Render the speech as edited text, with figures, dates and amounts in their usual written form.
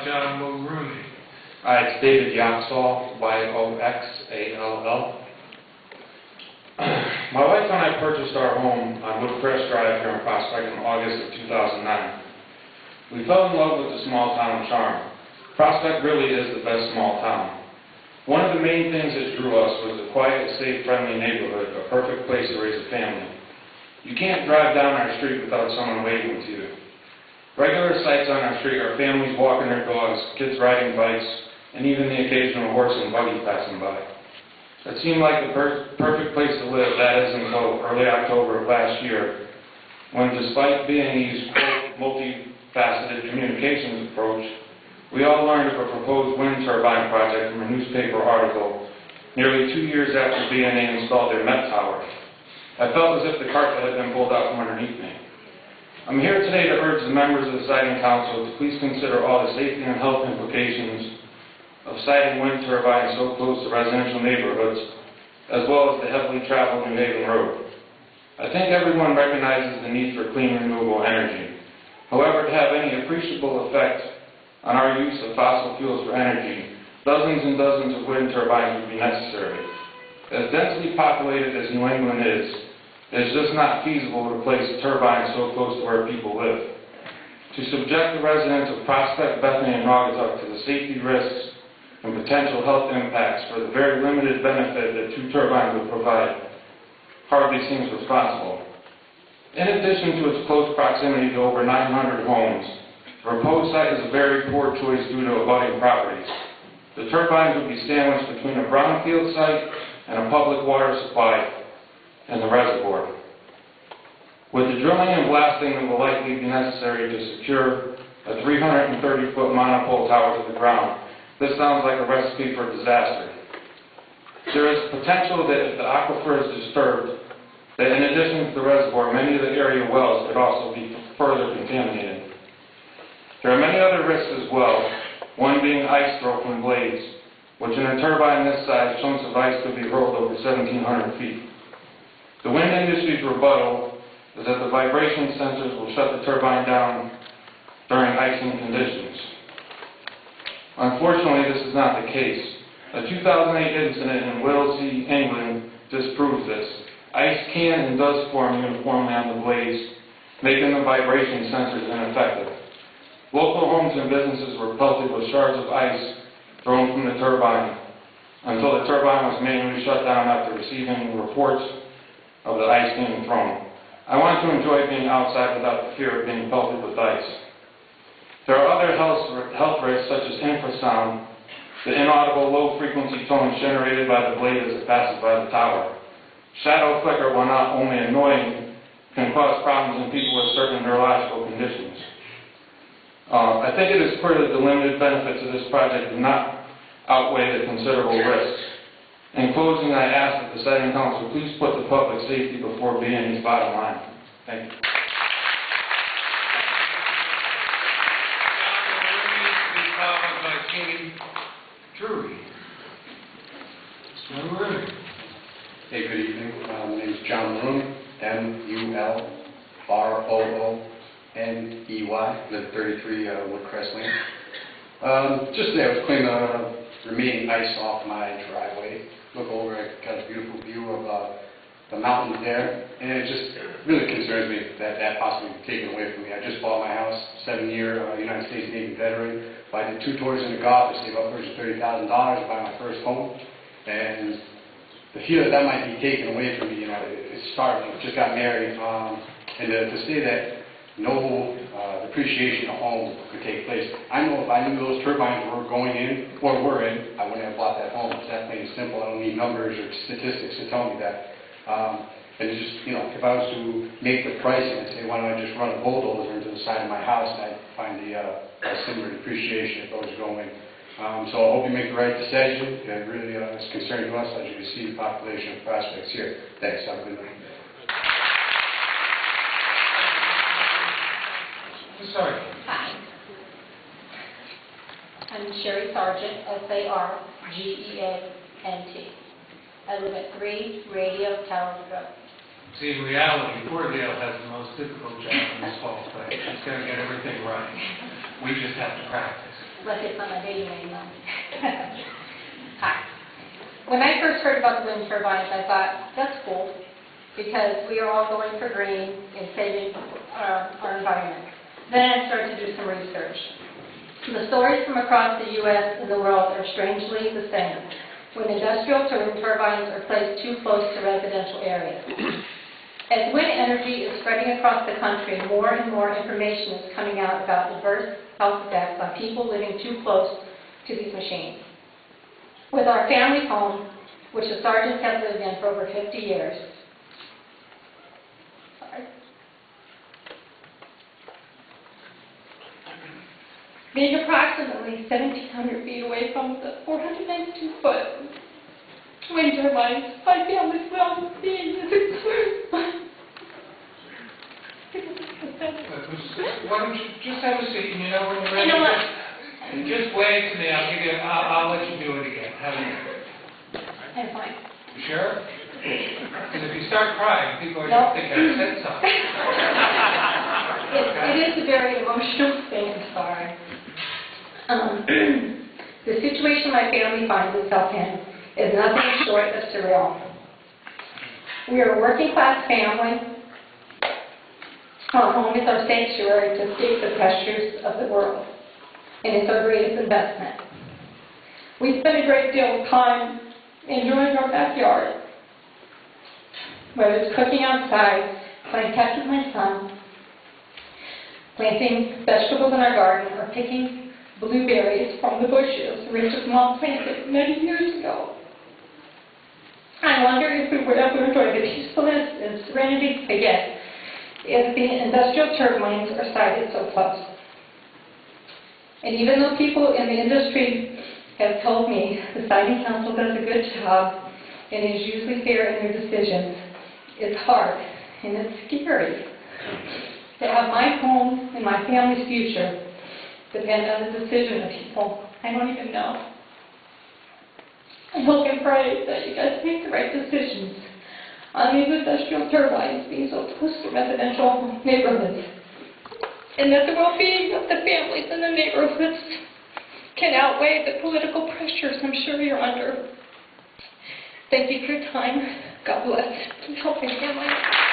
John Mulrooney. Hi, it's David Yoxall, Y-O-X-A-L-L. My wife and I purchased our home on Woodcrest Drive here in Prospect in August of 2009. We fell in love with the small town charm. Prospect really is the best small town. One of the main things that drew us was the quiet, safe, friendly neighborhood, a perfect place to raise a family. You can't drive down our street without someone waving to you. Regular sights on our street are families walking their dogs, kids riding bikes, and even the occasional horse and buggy passing by. It seemed like the perfect place to live, that is, until early October of last year, when despite BNE's multifaceted communications approach, we all learned of a proposed wind turbine project from a newspaper article nearly 2 years after BNE installed their Met Tower. I felt as if the carpet had been pulled out from underneath me. I'm here today to urge the members of the Siting Council to please consider all the safety and health implications of siting wind turbines so close to residential neighborhoods, as well as the heavily traveled New Haven Road. I think everyone recognizes the need for clean, renewable energy. However, to have any appreciable effect on our use of fossil fuels for energy, dozens and dozens of wind turbines would be necessary. As densely populated as New England is, it's just not feasible to place turbines so close to where people live. To subject the residents of Prospect, Bethany, and Naugatuck to the safety risks and potential health impacts for the very limited benefit that 2 turbines would provide hardly seems responsible. In addition to its close proximity to over 900 homes, the proposed site is a very poor choice due to abutting properties. The turbines would be sandwiched between a brownfield site and a public water supply and the reservoir. With the drilling and blasting that will likely be necessary to secure a 330-foot monopole tower to the ground, this sounds like a recipe for disaster. There is potential that if the aquifer is disturbed, that in addition to the reservoir, many of the area wells could also be further contaminated. There are many other risks as well, one being ice throw from blades, which in a turbine this size, chunks of ice could be hurled over 1,700 feet. The wind industry's rebuttal is that the vibration sensors will shut the turbine down during icing conditions. Unfortunately, this is not the case. A 2008 incident in Whittlesey, England disproves this. Ice can and does form uniformly on the blades, making the vibration sensors ineffective. Local homes and businesses were pelted with shards of ice thrown from the turbine until the turbine was manually shut down after receiving reports of the ice being thrown. I want to enjoy being outside without the fear of being pelted with ice. There are other health risks such as infrasound, the inaudible low-frequency tones generated by the blade as it passes by the tower. Shadow flicker, while not only annoying, can cause problems in people with certain neurological conditions. I think it is clear that the limited benefits of this project do not outweigh the considerable risks. In closing, I ask that the Siting Council please put the public safety before BNE's bottom line. Thank you. Followed by Katie Drury. Mr. Mulrooney. Hey, good evening. My name is John Mulrooney, M-U-L-R-O-O-N-E-Y, live at 33 Woodcrest Lane. Just today I was cleaning the remaining ice off my driveway. Look over, I got a beautiful view of the mountains there, and it just really concerns me that that possibly be taken away from me. I just bought my house, 7-year United States Navy veteran. If I did 2 tours in the Gulf, I saved upwards of $30,000 to buy my first home, and the fear that that might be taken away from me, it's startling. Just got married, and to say that no depreciation of home could take place. I know if I knew those turbines were going in, or were in, I wouldn't have bought that home. It's that plain and simple. I don't need numbers or statistics to tell me that. And it's just, if I was to make the pricing and say, why don't I just run a bulldozer into the side of my house, and I'd find a similar depreciation if those go in. So I hope you make the right decision. It really is concerning to us as you can see the population of prospects here. Thanks. Have a good night. Sorry. Hi. I'm Sherry Sargent, S-A-R-G-E-A-N-T. I live at 3 Radio Towers Road. See, in reality, poor Gail has the most difficult job in this whole thing. She's going to get everything right. We just have to practice. unless it's not my dating name though. Hi. When I first heard about the wind turbines, I thought, that's cool, because we are all going for green and saving our environment. Then I started to do some research. The stories from across the U.S. and the world are strangely the same when industrial wind turbines are placed too close to residential areas. As wind energy is spreading across the country, more and more information is coming out about adverse health effects on people living too close to these machines. With our family home, which the Sargents have lived in for over 50 years, being approximately 1,700 feet away from the 492-foot wind turbines, my family's well-being is concerned. Why don't you just have a seat, and you know, when you're ready, You know what? just wave to me, I'll let you do it again. Have a I'm fine. You sure? Because if you start crying, people are Nope. going to think I said something. It is a very emotional thing, I'm sorry. The situation my family finds itself in is nothing short of surreal. We are a working-class family. Our home is our sanctuary to escape the pressures of the world, and it's our greatest investment. We spend a great deal of time enjoying our backyard, whether it's cooking outside, playing catch with my son, planting vegetables in our garden, or picking blueberries from the bushes Richard's mom planted many years ago. I wonder if we would ever enjoy the peacefulness and serenity again if the industrial turbines are sited so close. And even though people in the industry have told me the Siting Council does a good job and is usually fair in their decisions, it's hard and it's scary to have my home and my family's future depend on the decision of people I don't even know. I hope and pray that you guys make the right decisions on these industrial turbines being so close to residential neighborhoods, and that the well-being of the families in the neighborhoods can outweigh the political pressures I'm sure you're under. Thank you for your time. God bless. Please help me family.